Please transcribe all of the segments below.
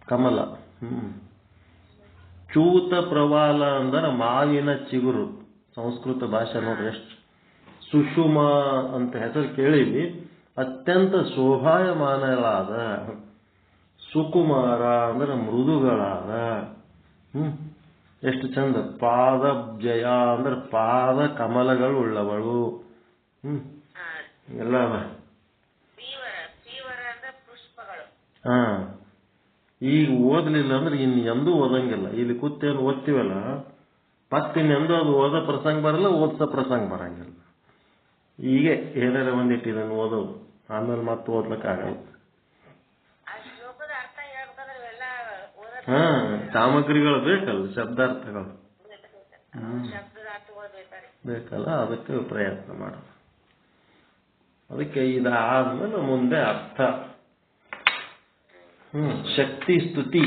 ಕಮಲ. ಚೂತ ಪ್ರವಾಲ ಅಂದ್ರೆ ಮಾವಿನ ಚಿಗುರು. ಸಂಸ್ಕೃತ ಭಾಷೆ ನೋಡ್ರಿ ಎಷ್ಟು ಸುಷುಮ ಅಂತ ಹೆಸರು ಕೇಳಿವಿ. ಅತ್ಯಂತ ಶೋಭಾಯಮಾನಗಳಾದ, ಸುಕುಮಾರ ಅಂದ್ರೆ ಮೃದುಗಳಾದ, ಎಷ್ಟು ಚಂದ. ಪಾದಬ್ಜಯ ಅಂದ್ರೆ ಪಾದ ಕಮಲಗಳು ಉಳ್ಳವಳು. ಎಲ್ಲ ಹಾ. ಈಗ ಓದಲಿಲ್ಲ ಅಂದ್ರೆ ಇನ್ನು ಎಂದೂ ಓದಂಗಿಲ್ಲ. ಇಲ್ಲಿ ಕೂತೇನು ಓದ್ತೀವಲ್ಲ, ಮತ್ತಿನ್ನೆಂದೂ ಅದು ಓದೋ ಪ್ರಸಂಗ ಬರಲ್ಲ, ಓದ್ಸೋ ಪ್ರಸಂಗ ಬರಂಗಿಲ್ಲ. ಹೀಗೆ ಏನಾರ ಒಂದಿಟ್ಟು ಇದನ್ನು ಓದೋದು, ಆಮೇಲೆ ಮತ್ತೆ ಓದ್ಲಿಕ್ಕಾಗಲ್ಲ. ಹಾ, ಸಾಮಗ್ರಿಗಳು ಬೇಕಲ್ಲ, ಶಬ್ದಾರ್ಥಗಳು ಬೇಕಲ್ಲ, ಅದಕ್ಕೆ ಪ್ರಯತ್ನ ಮಾಡೋದು. ಅದಕ್ಕೆ ಇದಾದ್ಮೇಲೆ ಮುಂದೆ ಅರ್ಥ. ಶಕ್ತಿ ಸ್ತುತಿ.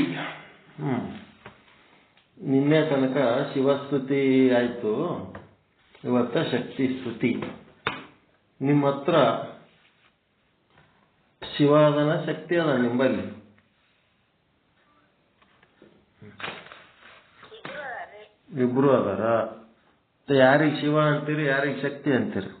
ನಿನ್ನೆ ತನಕ ಶಿವಸ್ತುತಿ ಆಯ್ತು, ಇವತ್ತ ಶಕ್ತಿ ಸ್ತುತಿ. ನಿಮ್ಮ ಹತ್ರ ಶಿವ ಅದನ, ಶಕ್ತಿ ಅದ ನಿಂಬಲ್ಲಿ? ಇಬ್ರು ಅದಾರ. ಯಾರಿಗೆ ಶಿವ ಅಂತೀರಿ, ಯಾರಿಗೆ ಶಕ್ತಿ ಅಂತೀರಿ?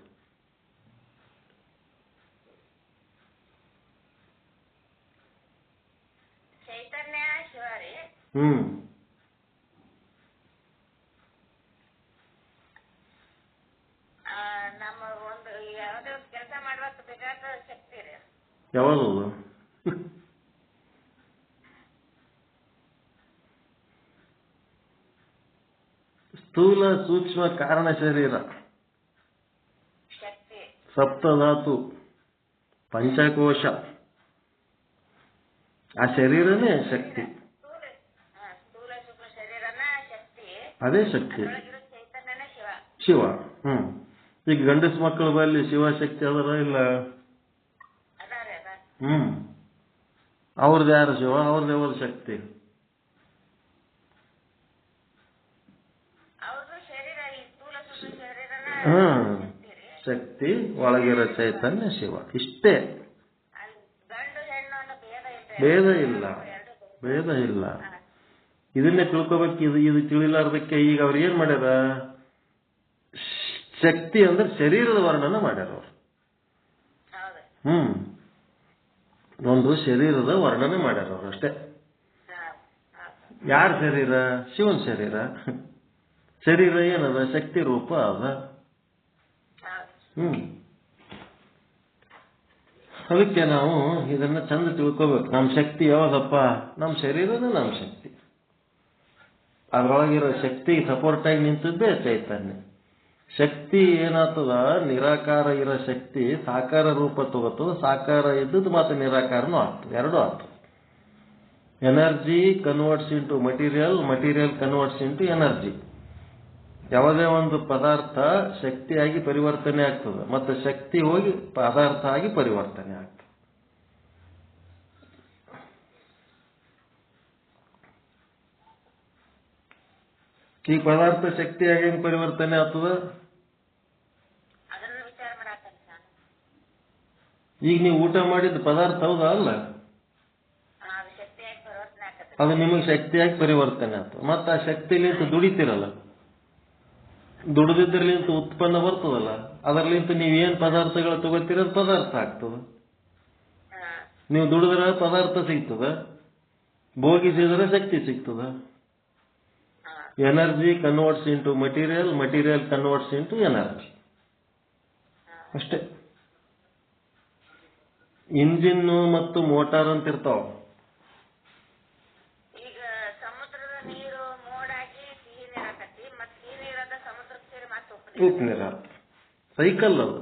ಯಾವುದು? ಸ್ಥೂಲ ಸೂಕ್ಷ್ಮ ಕಾರಣ ಶರೀರ, ಸಪ್ತಧಾತು, ಪಂಚಕೋಶ, ಆ ಶರೀರನೇ ಶಕ್ತಿ. ಅದೇ ಶಕ್ತಿ, ಶಿವ. ಈಗ ಗಂಡಸ ಮಕ್ಕಳ ಬಲ್ಲಿ ಶಿವಶಕ್ತಿ ಅದರ ಇಲ್ಲ? ಅವ್ರದ್ದು ಯಾರು ಶಿವ, ಅವ್ರದ್ದು ಯಾವ್ದು ಶಕ್ತಿ? ಶಕ್ತಿ ಒಳಗಿರೋ ಚೈತನ್ಯ ಶಿವ. ಇಷ್ಟೇ, ಭೇದ ಇಲ್ಲ, ಭೇದ ಇಲ್ಲ. ಇದನ್ನೇ ತಿಳ್ಕೊಬೇಕು. ಇದು ತಿಳಿಲಾರ್ದಕ್ಕೆ ಈಗ ಅವ್ರು ಏನ್ ಮಾಡ್ಯಾರ, ಶಕ್ತಿ ಅಂದ್ರೆ ಶರೀರದ ವರ್ಣನ ಮಾಡ್ಯಾರ ಅವ್ರು. ಒಂದು ಶರೀರದ ವರ್ಣನೆ ಮಾಡ್ಯಾರ ಅವ್ರು ಅಷ್ಟೇ. ಯಾರ ಶರೀರ? ಶಿವನ್ ಶರೀರ. ಶರೀರ ಏನದ? ಶಕ್ತಿ ರೂಪ ಅದ. ಅದಕ್ಕೆ ನಾವು ಇದನ್ನ ಚಂದ ತಿಳ್ಕೋಬೇಕು. ನಮ್ಮ ಶಕ್ತಿ ಯಾವ್ದಪ್ಪ? ನಮ್ಮ ಶರೀರನೇ ನಮ್ಮ ಶಕ್ತಿ. ಅದ್ರೊಳಗಿರೋ ಶಕ್ತಿ ಸಪೋರ್ಟ್ ಆಗಿ ನಿಂತಿದ್ದೇ ಚೈತನ್ಯ. ಶಕ್ತಿ ಏನಾಗ್ತದ, ನಿರಾಕಾರ ಇರೋ ಶಕ್ತಿ ಸಾಕಾರ ರೂಪ ತಗೋತದ. ಸಾಕಾರ ಇದ್ದದ್ದು ಮತ್ತೆ ನಿರಾಕಾರನೂ ಆಗ್ತದೆ, ಎರಡೂ ಆಗ್ತದೆ. Energy converts into material, material converts into energy. ಯಾವುದೇ ಒಂದು ಪದಾರ್ಥ ಶಕ್ತಿಯಾಗಿ ಪರಿವರ್ತನೆ ಆಗ್ತದೆ, ಮತ್ತೆ ಶಕ್ತಿ ಹೋಗಿ ಪದಾರ್ಥ ಆಗಿ ಪರಿವರ್ತನೆ ಆಗ್ತದೆ. ಈ ಪದಾರ್ಥ ಶಕ್ತಿಯಾಗಿ ಹೆಂಗ್ ಪರಿವರ್ತನೆ ಆಗ್ತದ? ಈಗ ನೀವು ಊಟ ಮಾಡಿದ ಪದಾರ್ಥ ಹೌದಾ ಅಲ್ಲ? ಅದು ನಿಮಗೆ ಶಕ್ತಿಯಾಗಿ ಪರಿವರ್ತನೆ ಆಗ್ತದೆ. ಮತ್ತೆ ಆ ಶಕ್ತಿಲಿಂತ ದುಡಿತೀರಲ್ಲ, ದುಡಿದಿದ್ರಲಿಂತ ಉತ್ಪನ್ನ ಬರ್ತದಲ್ಲ, ಅದರಲಿಂತ ನೀವೇನ್ ಪದಾರ್ಥಗಳು ತಗೋತೀರ ಅದು ಪದಾರ್ಥ ಆಗ್ತದೆ. ನೀವು ದುಡಿದ್ರೆ ಪದಾರ್ಥ ಸಿಗ್ತದ, ಭೋಗಿಸಿದ್ರೆ ಶಕ್ತಿ ಸಿಗ್ತದ. Energy converts into material, material converts into energy. ಅಷ್ಟೇ. ಇಂಜಿನ್ ಮತ್ತು ಮೋಟಾರ್ ಅಂತ ಇರ್ತಾವ. ಉಪ್ಪು ನೀರ ಸೈಕಲ್ ಅದು.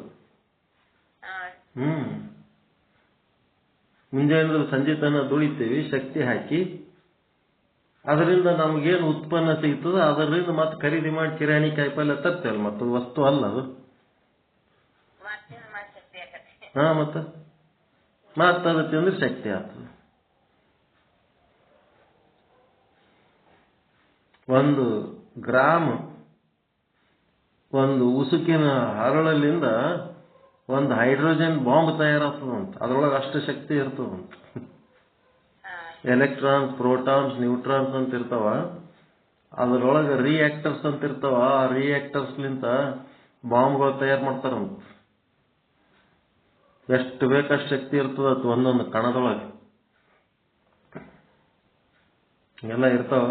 ಮುಂಜಾನೆ ಸಂಜೆ ತನ ದುಡಿತೀವಿ ಶಕ್ತಿ ಹಾಕಿ, ಅದರಿಂದ ನಮಗೇನು ಉತ್ಪನ್ನ ಸಿಗ್ತದೆ ಅದರಿಂದ ಮತ್ತೆ ಖರೀದಿ ಮಾಡಿ ಕಿರಾಣಿ ಕಾಯಿಪಲ್ಲೆ ತರ್ತೇವಲ್ಲ, ಮತ್ತು ವಸ್ತು ಅಲ್ಲ ಅದು. ಮತ್ತದು ತಿಂದ್ರೆ ಶಕ್ತಿ ಆಗ್ತದೆ. ಒಂದು ಗ್ರಾಮ್ ಒಂದು ಉಸುಕಿನ ಹರಳಲ್ಲಿಂದ ಒಂದು ಹೈಡ್ರೋಜನ್ ಬಾಂಬ್ ತಯಾರಾಗ್ತದಂತ. ಅದ್ರೊಳಗೆ ಅಷ್ಟು ಶಕ್ತಿ ಇರ್ತದಂತ. ಎಲೆಕ್ಟ್ರಾನ್ಸ್, ಪ್ರೋಟಾನ್ಸ್, ನ್ಯೂಟ್ರಾನ್ಸ್ ಅಂತ ಇರ್ತಾವ. ಅದರೊಳಗೆ ರಿಯಾಕ್ಟರ್ಸ್ ಅಂತ ಇರ್ತಾವ. ಆ ರಿಯಾಕ್ಟರ್ಸ್ಲಿಂತ ಬಾಂಬ್ಗಳು ತಯಾರು ಮಾಡ್ತಾರಂತ. ಎಷ್ಟು ಬೇಕಷ್ಟು ಶಕ್ತಿ ಇರ್ತದ ಅದು ಒಂದೊಂದು ಕಣದೊಳಗೆ. ಎಲ್ಲ ಇರ್ತಾವ.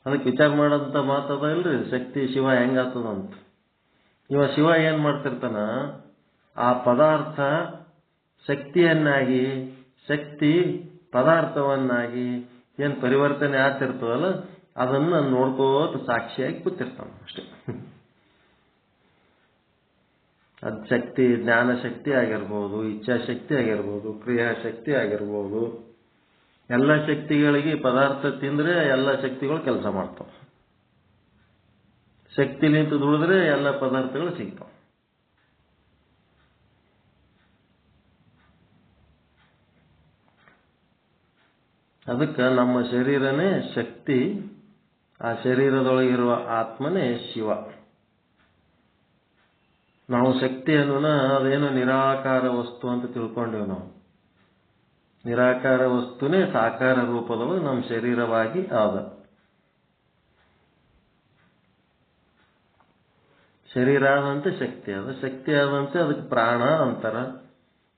ಅದಕ್ಕೆ ವಿಚಾರ ಮಾಡೋಂಥ ಮಾತದ ಇಲ್ರಿ, ಶಕ್ತಿ ಶಿವ ಹೆಂಗಾಗ್ತದಂತ. ಇವ ಶಿವ ಏನ್ ಮಾಡ್ತಿರ್ತಾನ, ಆ ಪದಾರ್ಥ ಶಕ್ತಿಯನ್ನಾಗಿ, ಶಕ್ತಿ ಪದಾರ್ಥವನ್ನಾಗಿ ಏನ್ ಪರಿವರ್ತನೆ ಆಗ್ತಿರ್ತದಲ್ಲ, ಅದನ್ನ ನೋಡ್ಕೋತ ಸಾಕ್ಷಿಯಾಗಿ ಕೂತಿರ್ತಾನ ಅಷ್ಟೇ. ಅದು ಶಕ್ತಿ, ಜ್ಞಾನ ಶಕ್ತಿ ಆಗಿರ್ಬೋದು, ಇಚ್ಛಾಶಕ್ತಿ ಆಗಿರ್ಬೋದು, ಕ್ರಿಯಾಶಕ್ತಿ ಆಗಿರ್ಬೋದು. ಎಲ್ಲ ಶಕ್ತಿಗಳಿಗೆ ಪದಾರ್ಥ ತಿಂದ್ರೆ ಎಲ್ಲ ಶಕ್ತಿಗಳು ಕೆಲಸ ಮಾಡ್ತಾವ. ಶಕ್ತಿ ನಿಂತು ದುಡಿದ್ರೆ ಎಲ್ಲ ಪದಾರ್ಥಗಳು ಸಿಗ್ತಾವ. ಅದಕ್ಕೆ ನಮ್ಮ ಶರೀರನೇ ಶಕ್ತಿ, ಆ ಶರೀರದೊಳಗಿರುವ ಆತ್ಮನೇ ಶಿವ. ನಾವು ಶಕ್ತಿ ಅನ್ನೋಣ ಅದೇನೋ ನಿರಾಕಾರ ವಸ್ತು ಅಂತ ತಿಳ್ಕೊಂಡೇವು ನಾವು. ನಿರಾಕಾರ ವಸ್ತುನೇ ಸಾಕಾರ ರೂಪದೊಳಗೆ ನಮ್ಮ ಶರೀರವಾಗಿ ಆದ. ಶರೀರ ಆದಂತೆ ಶಕ್ತಿ ಅದ, ಶಕ್ತಿ ಆದಂತೆ ಅದಕ್ಕೆ ಪ್ರಾಣ ಅಂತಾರ.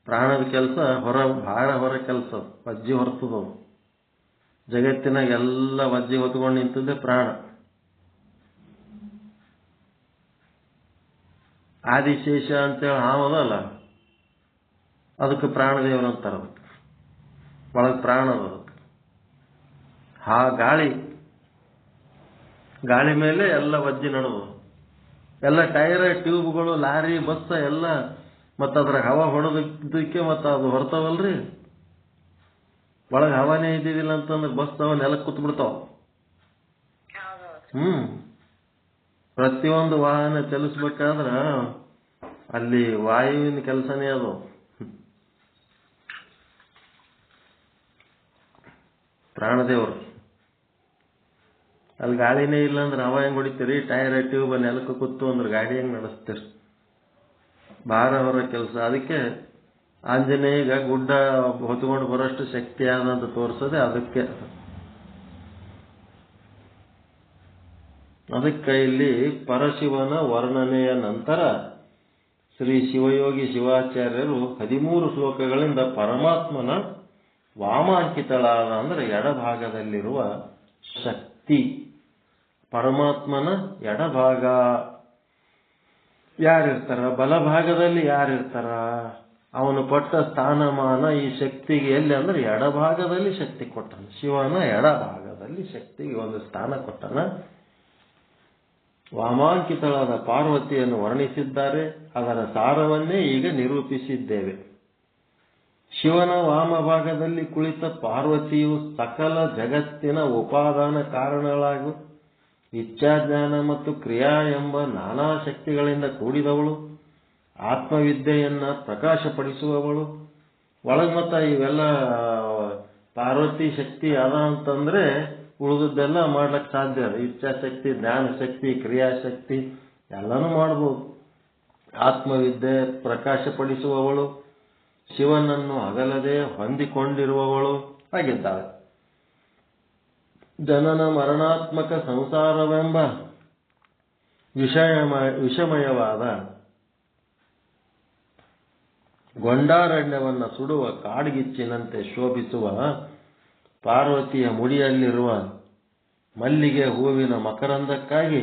ಪ್ರಾಣದ ಕೆಲಸ ಬಹಳ ಹೊರ ಕೆಲಸ, ವಜ್ಜಿ ಹೊರ್ತದವು. ಜಗತ್ತಿನಾಗ ಎಲ್ಲ ವಜ್ಜಿ ಹೊತ್ಕೊಂಡು ನಿಂತದ್ದೇ ಪ್ರಾಣ. ಆದಿಶೇಷ ಅಂತೇಳಿ ಹಾವದಲ್ಲ, ಅದಕ್ಕೆ ಪ್ರಾಣದೇವರು ಅಂತಾರ. ಅದಕ್ಕೆ ಒಳಗೆ ಪ್ರಾಣ ಅದ. ಅದಕ್ಕೆ ಗಾಳಿ ಮೇಲೆ ಎಲ್ಲ ವಜ್ಜಿ ನಡೆದು, ಎಲ್ಲ ಟೈರ್, ಟ್ಯೂಬ್ಗಳು, ಲಾರಿ, ಬಸ್ ಎಲ್ಲ ಮತ್ತು ಅದ್ರ ಹವಾ ಹೊಡೆದಕ್ಕೆ ಮತ್ತು ಅದು ಹೊರತಾವಲ್ರಿ. ಒಳಗೆ ಹವಾನೇ ಇದ್ದಿದ್ದಿಲ್ಲ ಅಂತಂದ್ರೆ ಬಸ್ ಅವ ನೆಲಕ್ಕೆ ಕೂತ್ ಬಿಡ್ತಾವ. ಪ್ರತಿಯೊಂದು ವಾಹನ ಚಲಿಸ್ಬೇಕಾದ್ರ ಅಲ್ಲಿ ವಾಯುವಿನ ಕೆಲಸನೇ ಅದು. ಪ್ರಾಣದೇವರು. ಅಲ್ಲಿ ಗಾಳಿನೇ ಇಲ್ಲ ಅಂದ್ರೆ ಹವಾ ಹೆಂಗ್ ಹೊಡಿತೀರಿ? ಟೈರ್, ಟ್ಯೂಬ್ ನೆಲಕ್ಕೆ ಕೂತು ಅಂದ್ರೆ ಗಾಡಿ ಹೆಂಗ್ ನಡೆಸ್ತೀರಿ? ಭಾರ ಹೊರ ಕೆಲಸ. ಅದಕ್ಕೆ ಆಂಜನೇಯಗ ಗುಡ್ಡ ಹೊತ್ಕೊಂಡು ಬರೋಷ್ಟು ಶಕ್ತಿ ಆದಂತ ತೋರಿಸೋದೆ ಅದಕ್ಕೆ. ಅದಕ್ಕೆ ಇಲ್ಲಿ ಪರಶಿವನ ವರ್ಣನೆಯ ನಂತರ ಶ್ರೀ ಶಿವಯೋಗಿ ಶಿವಾಚಾರ್ಯರು 13 ಶ್ಲೋಕಗಳಿಂದ ಪರಮಾತ್ಮನ ವಾಮಾಂಕಿತಳಾದ ಅಂದ್ರೆ ಎಡಭಾಗದಲ್ಲಿರುವ ಶಕ್ತಿ, ಪರಮಾತ್ಮನ ಎಡಭಾಗ ಯಾರಿರ್ತಾರ, ಬಲಭಾಗದಲ್ಲಿ ಯಾರಿರ್ತಾರ, ಅವನು ಕೊಟ್ಟ ಸ್ಥಾನಮಾನ ಈ ಶಕ್ತಿಗೆ ಎಲ್ಲಿ ಅಂದ್ರೆ ಎಡಭಾಗದಲ್ಲಿ ಶಕ್ತಿ ಕೊಟ್ಟನು. ಶಿವನ ಎಡಭಾಗದಲ್ಲಿ ಶಕ್ತಿಗೆ ಒಂದು ಸ್ಥಾನ ಕೊಟ್ಟನ. ವಾಮಾಂಕಿತಳಾದ ಪಾರ್ವತಿಯನ್ನು ವರ್ಣಿಸಿದ್ದಾರೆ. ಅದರ ಸಾರವನ್ನೇ ಈಗ ನಿರೂಪಿಸಿದ್ದೇವೆ. ಶಿವನ ವಾಮಭಾಗದಲ್ಲಿ ಕುಳಿತ ಪಾರ್ವತಿಯು ಸಕಲ ಜಗತ್ತಿನ ಉಪಾದಾನ ಕಾರಣಗಳಾಗು ಇಚ್ಛಾಜ್ಞಾನ ಮತ್ತು ಕ್ರಿಯಾ ಎಂಬ ನಾನಾ ಶಕ್ತಿಗಳಿಂದ ಕೂಡಿದವಳು, ಆತ್ಮವಿದ್ಯೆಯನ್ನ ಪ್ರಕಾಶಪಡಿಸುವವಳು. ಒಳಗ್ ಮತ್ತ ಇವೆಲ್ಲ ಪಾರ್ವತಿ ಶಕ್ತಿ ಅದ ಅಂತಂದ್ರೆ ಉಳಿದದ್ದೆಲ್ಲ ಮಾಡ್ಲಿಕ್ಕೆ ಸಾಧ್ಯ. ಇಚ್ಛಾಶಕ್ತಿ, ಜ್ಞಾನ ಶಕ್ತಿ, ಕ್ರಿಯಾಶಕ್ತಿ ಎಲ್ಲನೂ ಮಾಡ್ಬೋದು. ಆತ್ಮವಿದ್ಯೆ ಪ್ರಕಾಶಪಡಿಸುವವಳು, ಶಿವನನ್ನು ಅಗಲದೆ ಹೊಂದಿಕೊಂಡಿರುವವಳು ಆಗಿದ್ದಾಳೆ. ಜನನ ಮರಣಾತ್ಮಕ ಸಂಸಾರವೆಂಬ ವಿಷಮಯವಾದ ಗೊಂಡಾರಣ್ಯವನ್ನ ಸುಡುವ ಕಾಡ್ಗಿಚ್ಚಿನಂತೆ ಶೋಭಿಸುವ ಪಾರ್ವತಿಯ ಮುಡಿಯಲ್ಲಿರುವ ಮಲ್ಲಿಗೆ ಹೂವಿನ ಮಕರಂದಕ್ಕಾಗಿ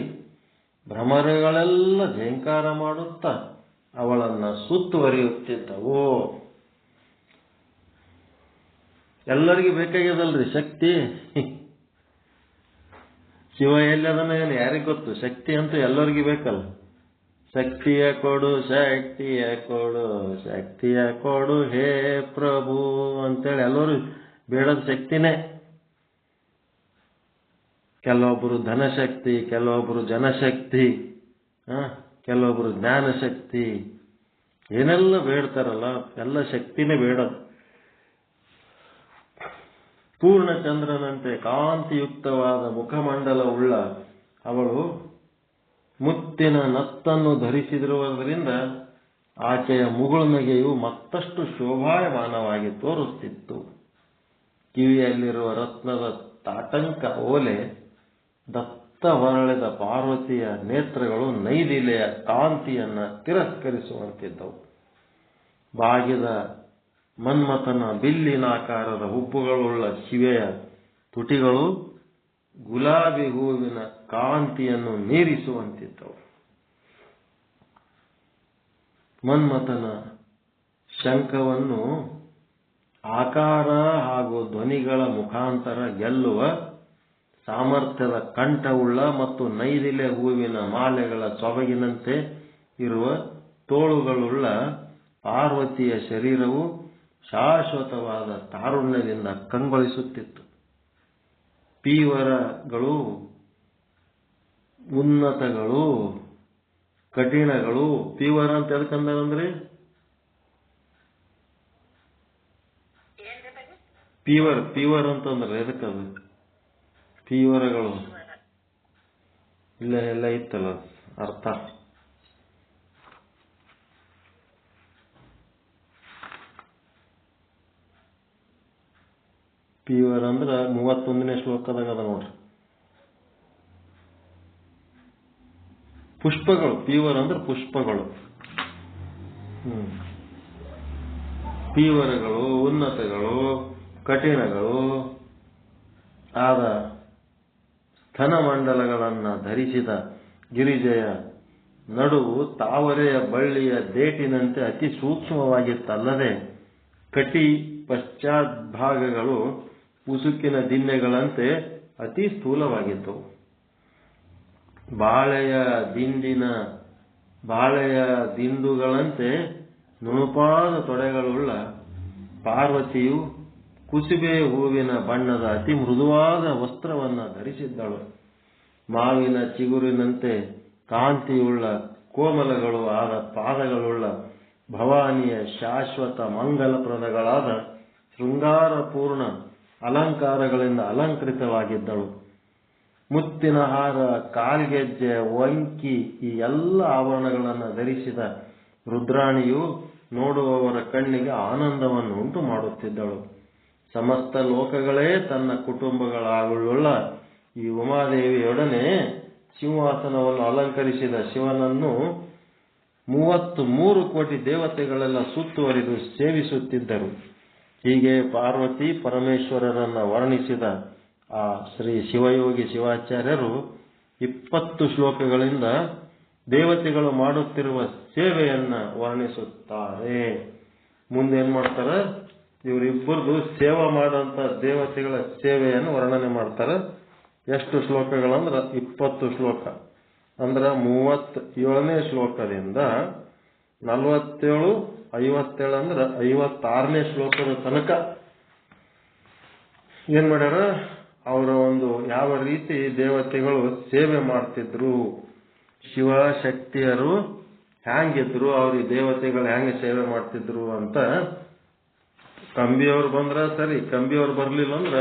ಭ್ರಮರಗಳೆಲ್ಲ ಝೇಂಕಾರ ಮಾಡುತ್ತಾ ಅವಳನ್ನ ಸುತ್ತುವರಿಯುತ್ತಿದ್ದವು. ಎಲ್ಲರಿಗೂ ಬೇಕಾಗ್ಯದಲ್ರಿ ಶಕ್ತಿ. ಶಿವ ಎಲ್ಲದನ್ನ ಏನು ಯಾರಿಗ ಗೊತ್ತು? ಶಕ್ತಿ ಅಂತೂ ಎಲ್ಲರಿಗೂ ಬೇಕಲ್ಲ. ಶಕ್ತಿಯ ಕೊಡು, ಶಕ್ತಿಯ ಕೊಡು, ಶಕ್ತಿಯ ಕೊಡು ಹೇ ಪ್ರಭು ಅಂತೇಳಿ ಎಲ್ಲರೂ ಬೇಡದ ಶಕ್ತಿನೇ. ಕೆಲವೊಬ್ಬರು ಧನಶಕ್ತಿ, ಕೆಲವೊಬ್ಬರು ಜನಶಕ್ತಿ, ಕೆಲವೊಬ್ಬರು ಜ್ಞಾನಶಕ್ತಿ, ಏನೆಲ್ಲ ಬೇಡ್ತಾರಲ್ಲ ಎಲ್ಲ ಶಕ್ತಿನೇ ಬೇಡದು. ಪೂರ್ಣಚಂದ್ರನಂತೆ ಕಾಂತಿಯುಕ್ತವಾದ ಮುಖಮಂಡಲವುಳ್ಳ ಅವಳು ಮುತ್ತಿನ ನತ್ತನ್ನು ಧರಿಸಿರುವುದರಿಂದ ಆಕೆಯ ಮುಗುಳುನಗೆಯು ಮತ್ತಷ್ಟು ಶೋಭಾಯಮಾನವಾಗಿ ತೋರುತ್ತಿತ್ತು. ಕಿವಿಯಲ್ಲಿರುವ ರತ್ನದ ತಾಟಂಕ ಓಲೆ, ದತ್ತ ಹೊರಳೆದ ಪಾರ್ವತಿಯ ನೇತ್ರಗಳು ನೈದಿಲೆಯ ಕಾಂತಿಯನ್ನ ತಿರಸ್ಕರಿಸುವಂತಿದ್ದವು. ಬಾಗಿದ ಮನ್ಮಥನ ಬಿಲ್ಲಿನಾಕಾರದ ಹುಬ್ಬುಗಳುಳ್ಳ ಶಿವೆಯ ತುಟಿಗಳು ಗುಲಾಬಿ ಹೂವಿನ ಕಾಂತಿಯನ್ನು ಮೀರಿಸುವಂತಿದ್ದವು. ಮನ್ಮಥನ ಶಂಖವನ್ನು ಆಕಾರ ಹಾಗೂ ಧ್ವನಿಗಳ ಮುಖಾಂತರ ಗೆಲ್ಲುವ ಸಾಮರ್ಥ್ಯದ ಕಂಠವುಳ್ಳ ಮತ್ತು ನೈದಿಲೆ ಹೂವಿನ ಮಾಲೆಗಳ ಸೊಬಗಿನಂತೆ ಇರುವ ತೋಳುಗಳುಳ್ಳ ಪಾರ್ವತಿಯ ಶರೀರವು ಶಾಶ್ವತವಾದ ತಾರುಣ್ಯದಿಂದ ಕಂಗೊಳಿಸುತ್ತಿತ್ತು. ಪೀವರಗಳು, ಉನ್ನತಗಳು, ಕಠಿಣಗಳು. ಪೀವರ ಅಂತ ಎದಕ್ಕಂದ್ರೆ ಪೀವರ್ ಅಂತಂದ್ರೆ ಎದಕ್ಕದು? ಪೀವರಗಳು ಎಲ್ಲ ಇತ್ತಲ್ಲ ಅರ್ಥ. ಪೀವರ್ ಅಂದ್ರ 31ನೇ ಶ್ಲೋಕದಾಗ ಅದ ನೋಡ್ರಿ. ಪುಷ್ಪಗಳು. ಪೀವರ್ ಅಂದ್ರೆ ಪುಷ್ಪಗಳು. ಪೀವರಗಳು, ಉನ್ನತಗಳು, ಕಠಿಣಗಳು ಆದ ಸ್ತನಮಂಡಲಗಳನ್ನು ಧರಿಸಿದ ಗಿರಿಜೆಯ ನಡುವು ತಾವರೆಯ ಬಳ್ಳಿಯ ದೇಟಿನಂತೆ ಅತಿ ಸೂಕ್ಷ್ಮವಾಗಿತ್ತಲ್ಲದೆ ಕಟಿ ಪಶ್ಚಾದ್ಭಾಗಗಳು ಉಸುಕಿನ ದಿನ್ನೆಗಳಂತೆ ಅತಿ ಸ್ಥೂಲವಾಗಿದ್ದವು. ಬಾಳೆಯ ದಿಂಡುಗಳಂತೆ ನುಣುಪಾದ ತೊಡೆಗಳುಳ್ಳ ಪಾರ್ವತಿಯು ಕುಸುಬೆ ಹೂವಿನ ಬಣ್ಣದ ಅತಿ ಮೃದುವಾದ ವಸ್ತ್ರವನ್ನು ಧರಿಸಿದ್ದಳು. ಮಾವಿನ ಚಿಗುರಿನಂತೆ ಕಾಂತಿಯುಳ್ಳ ಕೋಮಲಗಳು ಆದ ಪಾದಗಳುಳ್ಳ ಭವಾನಿಯ ಶಾಶ್ವತ ಮಂಗಲಪ್ರದಗಳಾದ ಶೃಂಗಾರಪೂರ್ಣ ಅಲಂಕಾರಗಳಿಂದ ಅಲಂಕೃತವಾಗಿದ್ದಳು. ಮುತ್ತಿನ ಹಾರ, ಕಾಲ್ಗೆಜ್ಜೆ, ವಂಕಿ ಈ ಎಲ್ಲ ಆಭರಣಗಳನ್ನು ಧರಿಸಿದ ರುದ್ರಾಣಿಯು ನೋಡುವವರ ಕಣ್ಣಿಗೆ ಆನಂದವನ್ನು ಉಂಟು ಮಾಡುತ್ತಿದ್ದಳು. ಸಮಸ್ತ ಲೋಕಗಳೇ ತನ್ನ ಕುಟುಂಬಗಳಾಗುಳ್ಳ ಈ ಉಮಾದೇವಿಯೊಡನೆ ಸಿಂಹಾಸನವನ್ನು ಅಲಂಕರಿಸಿದ ಶಿವನನ್ನು 33 ಕೋಟಿ ದೇವತೆಗಳೆಲ್ಲ ಸುತ್ತುವರಿದು ಸೇವಿಸುತ್ತಿದ್ದರು. ಹೀಗೆ ಪಾರ್ವತಿ ಪರಮೇಶ್ವರರನ್ನ ವರ್ಣಿಸಿದ ಆ ಶ್ರೀ ಶಿವಯೋಗಿ ಶಿವಾಚಾರ್ಯರು 20 ಶ್ಲೋಕಗಳಿಂದ ದೇವತೆಗಳು ಮಾಡುತ್ತಿರುವ ಸೇವೆಯನ್ನ ವರ್ಣಿಸುತ್ತಾರೆ. ಮುಂದೇನ್ ಮಾಡ್ತಾರೆ? ಇವರಿಬ್ಬರದು ಸೇವಾ ಮಾಡುವಂತ ದೇವತೆಗಳ ಸೇವೆಯನ್ನು ವರ್ಣನೆ ಮಾಡ್ತಾರೆ. ಎಷ್ಟು ಶ್ಲೋಕಗಳಂದ್ರ 20 ಶ್ಲೋಕ. ಅಂದ್ರ 37ನೇ ಶ್ಲೋಕದಿಂದ 47, 57 ಅಂದ್ರ 56ನೇ ಶ್ಲೋಕದ ತನಕ ಏನ್ ಮಾಡ್ಯಾರ? ಅವರ ಒಂದು ಯಾವ ರೀತಿ ದೇವತೆಗಳು ಸೇವೆ ಮಾಡ್ತಿದ್ರು, ಶಿವ ಶಕ್ತಿಯರು ಹ್ಯಾಂಗಿದ್ರು, ಅವ್ರಿಗೆ ದೇವತೆಗಳು ಹೆಂಗೆ ಸೇವೆ ಮಾಡ್ತಿದ್ರು ಅಂತ. ಕಂಬಿಯವ್ರು ಬಂದ್ರ ಸರಿ, ಕಂಬಿಯವ್ರು ಬರ್ಲಿಲ್ಲ ಅಂದ್ರ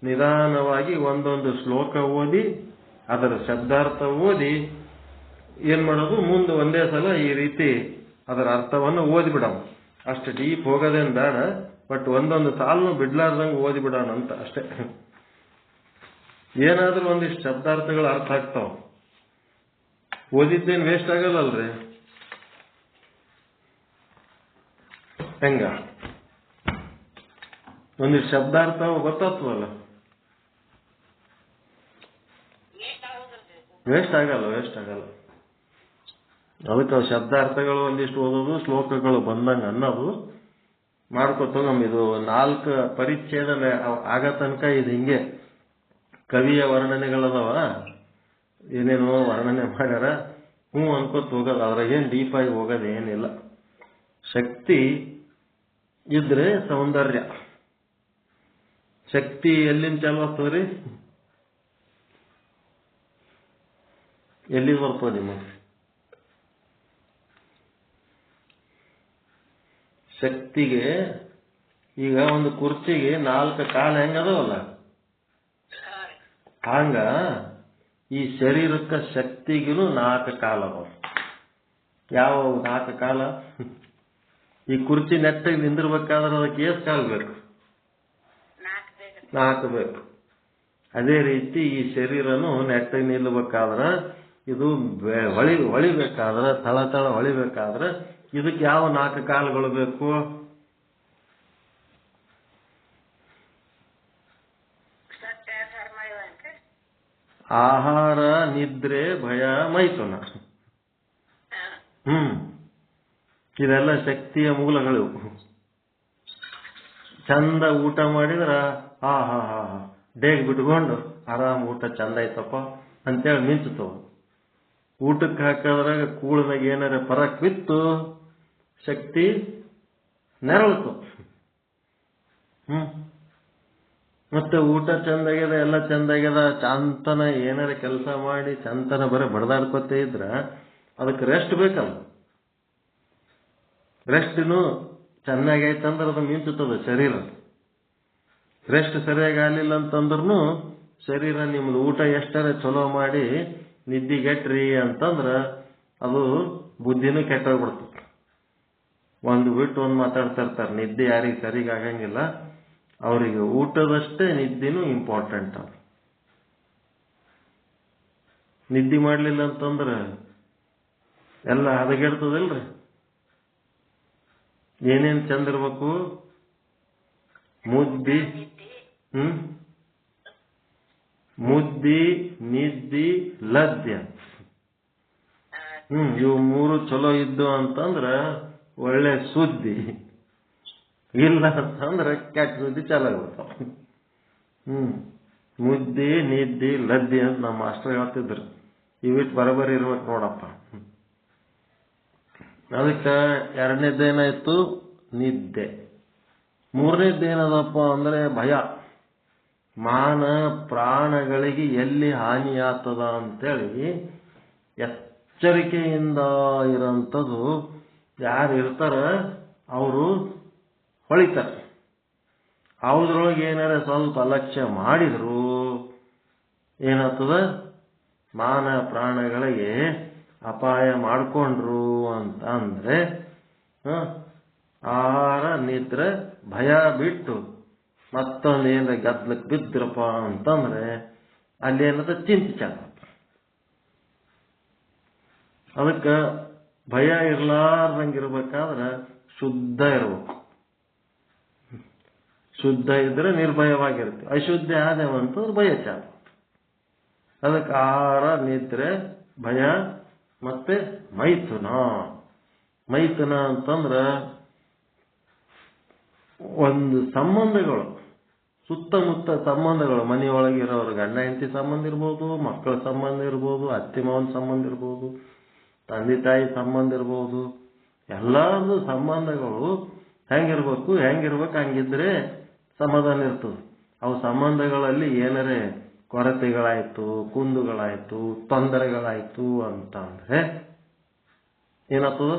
ನಿಧಾನವಾಗಿ ಒಂದೊಂದು ಶ್ಲೋಕ ಓದಿ ಅದರ ಶಬ್ದಾರ್ಥ ಓದಿ ಏನ್ ಮಾಡೋದು, ಮುಂದೆ ಒಂದೇ ಸಲ ಈ ರೀತಿ ಅದರ ಅರ್ಥವನ್ನು ಓದಿಬಿಡೋಣ. ಅಷ್ಟು ಡೀಪ್ ಹೋಗೋದೇನ್ ಬೇಡ, ಬಟ್ ಒಂದೊಂದು ಸಾಲನ್ನು ಬಿಡ್ಲಾರ್ದಂಗೆ ಓದಿಬಿಡೋಣ ಅಂತ ಅಷ್ಟೇ. ಏನಾದ್ರೂ ಒಂದಿಷ್ಟು ಶಬ್ದಾರ್ಥಗಳು ಅರ್ಥ ಆಗ್ತಾವ. ಓದಿದ್ದೇನು ವೇಸ್ಟ್ ಆಗಲ್ಲಲ್ರಿ? ಹೆಂಗ ಒಂದಿಷ್ಟು ಶಬ್ದಾರ್ಥ ಗೊತ್ತಾಗ್ತವಲ್ಲ, ವೇಸ್ಟ್ ಆಗಲ್ಲ. ಅದಕ್ಕೆ ಶಬ್ದಾರ್ಥಗಳು ಒಂದಿಷ್ಟು ಓದೋದು, ಶ್ಲೋಕಗಳು ಬಂದಂಗ ಅನ್ನೋದು ಮಾಡ್ಕೊತ ಇದು 4 ಪರಿಚ್ಛೇದ ಆಗ ತನಕ ಇದು ಹಿಂಗೆ ಕವಿಯ ವರ್ಣನೆಗಳದವ, ಏನೇನೋ ವರ್ಣನೆ ಮಾಡ್ಯಾರ, ಅನ್ಕೋತ ಹೋಗೋದು. ಅದ್ರಾಗ ಏನ್ ಡೀಪ್ ಆಗಿ ಹೋಗೋದು ಏನಿಲ್ಲ. ಶಕ್ತಿ ಇದ್ರೆ ಸೌಂದರ್ಯ. ಶಕ್ತಿ ಎಲ್ಲಿಂದ ಚಾಲು ಆಗ್ತದ್ರಿ? ಎಲ್ಲಿ ಬರ್ತದೆ ನಿಮಗೆ ಶಕ್ತಿಗೆ? ಈಗ ಒಂದು ಕುರ್ಚಿಗೆ 4 ಕಾಲ ಹೆಂಗದವಲ್ಲ, ಹಂಗ ಈ ಶರೀರಕ್ಕ ಶಕ್ತಿಗೂ 4 ಕಾಲ ಅದಾವ. ಯಾವ 4 ಕಾಲ? ಈ ಕುರ್ಚಿ ನೆಟ್ಟಾಗಿ ನಿಂದಿರ್ಬೇಕಾದ್ರೆ ಅದಕ್ಕೆ ಎಷ್ಟು ಕಾಲ ಬೇಕು? ಹಾಕಬೇಕು. ಅದೇ ರೀತಿ ಈ ಶರೀರನು ನೆಟ್ಟಗೆ ನಿಲ್ಲಬೇಕಾದ್ರೆ, ಇದು ಹೊಳಿಬೇಕಾದ್ರೆ, ತಳ ಹೊಳಿಬೇಕಾದ್ರೆ ಇದಕ್ಕೆ ಯಾವ 4 ಕಾಲುಗಳು ಬೇಕು? ಆಹಾರ, ನಿದ್ರೆ, ಭಯ, ಮೈಥುನ. ಇದೆಲ್ಲ ಶಕ್ತಿಯ ಮೂಲಗಳು. ಚಂದ ಊಟ ಮಾಡಿದ್ರ ಡೇಗ್ ಬಿಟ್ಕೊಂಡು ಆರಾಮ್ ಊಟ ಚಂದ ಆಯ್ತಪ್ಪ ಅಂತೇಳಿ ಮಿಂಚುತ್ತವ. ಊಟಕ್ಕೆ ಹಾಕಿದ್ರಾಗ ಕೂಳದಾಗ ಏನಾರ ಪರಕ್ ಬಿತ್ತು ಶಕ್ತಿ ನೆರಳ್ತು. ಮತ್ತೆ ಊಟ ಚಂದಾಗ್ಯದ, ಎಲ್ಲ ಚಂದಾಗ್ಯದ, ಚಂತನ ಏನಾರ ಕೆಲಸ ಮಾಡಿ ಚಂತನ ಬರೀ ಬಡದಾಡ್ಕೊತೇ ಇದ್ರ ಅದಕ್ಕೆ ರೆಸ್ಟ್ ಬೇಕಲ್ಲ. ರೆಸ್ಟ್ನು ಚೆನ್ನಾಗಿ ಆಯ್ತಂದ್ರೆ ಅದು ಮಿಂಚುತ್ತದೆ ಶರೀರ. ರೆಸ್ಟ್ ಸರಿಯಾಗಿ ಆಗಲಿಲ್ಲ ಅಂತಂದ್ರೂ ಶರೀರ ನಿಮ್ದು ಊಟ ಎಷ್ಟರ ಚಲೋ ಮಾಡಿ ನಿದ್ದಿಗೆಟ್ರಿ ಅಂತಂದ್ರ ಅದು ಬುದ್ಧಿನೂ ಕೆಟ್ಟೋಗ್ಬಿಡ್ತದೆ. ಒಂದು ಬಿಟ್ಟು ಒಂದು ಮಾತಾಡ್ತಾ ಇರ್ತಾರೆ, ನಿದ್ದೆ ಯಾರಿಗೆ ಸರಿಗೆ ಆಗಂಗಿಲ್ಲ, ಅವರಿಗೆ ಊಟದಷ್ಟೇ ನಿದ್ದಿನೂ ಇಂಪಾರ್ಟೆಂಟ್. ಅದು ನಿದ್ದೆ ಮಾಡಲಿಲ್ಲ ಅಂತಂದ್ರೆ ಎಲ್ಲ ಹದಗೆಡ್ತದಲ್ರಿ. ಏನೇನು ಚಂದ ಇರ್ಬೇಕು? ಮುದ್ದಿ, ನಿದ್ದಿ, ಲದ್ಯ. ಇವು 3 ಚಲೋ ಇದ್ದು ಅಂತಂದ್ರ ಒಳ್ಳೆ ಸುದ್ದಿ. ಇಲ್ಲ ಅಂತಂದ್ರೆ ಕೆಟ್ಟ ಸುದ್ದಿ ಚಾಲು ಆಗ್ಬಿಡ್ತಾವ. ಮುದ್ದಿ, ನಿದ್ದಿ, ಲದ್ದಿ ಅಂತ ನಮ್ಮ ಮಾಸ್ಟರ್ ಹೇಳ್ತಿದ್ರು. ಇವಿಟ್ಟು ಬರಬರಿ ಇರ್ಬೇಕು ನೋಡಪ್ಪ. ಅದಕ್ಕೆ 2ನೇದೇನಾಯ್ತು? ನಿದ್ದೆ. 3ನೇದೇನದಪ್ಪ ಅಂದ್ರೆ ಭಯ. ಮಾನ ಪ್ರಾಣಗಳಿಗೆ ಎಲ್ಲಿ ಹಾನಿಯಾಗ್ತದ ಅಂತೇಳಿ ಎಚ್ಚರಿಕೆಯಿಂದ ಇರೋಂಥದ್ದು ಯಾರು ಇರ್ತಾರ ಅವರು ಹೊಳಿತಾರೆ. ಅವ್ರೊಳಗೆ ಏನಾರ ಸ್ವಲ್ಪ ಅಲಕ್ಷ್ಯ ಮಾಡಿದ್ರು ಏನಾಗ್ತದ? ಮಾನ ಪ್ರಾಣಗಳಿಗೆ ಅಪಾಯ ಮಾಡಿಕೊಂಡ್ರು ಅಂತ ಅಂದ್ರೆ ಆಹಾರ, ನಿದ್ರೆ, ಭಯ ಬಿಟ್ಟು ಮತ್ತೊಂದು ಏನಾರ ಗದ್ಲಕ್ಕೆ ಬಿದ್ರಪ್ಪ ಅಂತಂದ್ರೆ ಅಲ್ಲಿ ಏನದ ಚಿಂತೆ ಚಾಲ. ಅದಕ್ಕೆ ಭಯ ಇರ್ಲಾರ್ದಂಗಿರ್ಬೇಕಾದ್ರೆ ಶುದ್ಧ ಇರ್ಬೇಕು. ಶುದ್ಧ ಇದ್ರೆ ನಿರ್ಭಯವಾಗಿರುತ್ತೆ. ಅಶುದ್ಧ ಆದೇವಂತಂದ್ರೆ ಭಯ ಚಾಲ. ಅದಕ್ಕೆ ಆಹಾರ, ನಿದ್ರೆ, ಭಯ ಮತ್ತೆ ಮೈಥುನ. ಮೈಥುನ ಅಂತಂದ್ರ ಒಂದು ಸಂಬಂಧಗಳು, ಸುತ್ತಮುತ್ತ ಸಂಬಂಧಗಳು, ಮನೆಯೊಳಗಿರೋರು ಗಂಡ ಹೆಂಡತಿ ಸಂಬಂಧ ಇರ್ಬೋದು, ಮಕ್ಕಳ ಸಂಬಂಧ ಇರ್ಬೋದು, ಅತ್ತೆ ಮಾವನ ಸಂಬಂಧ ಇರ್ಬೋದು, ತಂದೆ ತಾಯಿ ಸಂಬಂಧ ಇರ್ಬೋದು. ಎಲ್ಲಾರ್ದು ಸಂಬಂಧಗಳು ಹೆಂಗಿರ್ಬೇಕು ಹಂಗಿದ್ರೆ ಸಮಾಧಾನ ಇರ್ತದೆ. ಅವು ಸಂಬಂಧಗಳಲ್ಲಿ ಏನಾರೇ ಕೊರತೆಗಳಾಯ್ತು, ಕುಂದುಗಳಾಯ್ತು, ತೊಂದರೆಗಳಾಯ್ತು ಅಂತ ಅಂದ್ರೆ ಏನಾಗ್ತದ?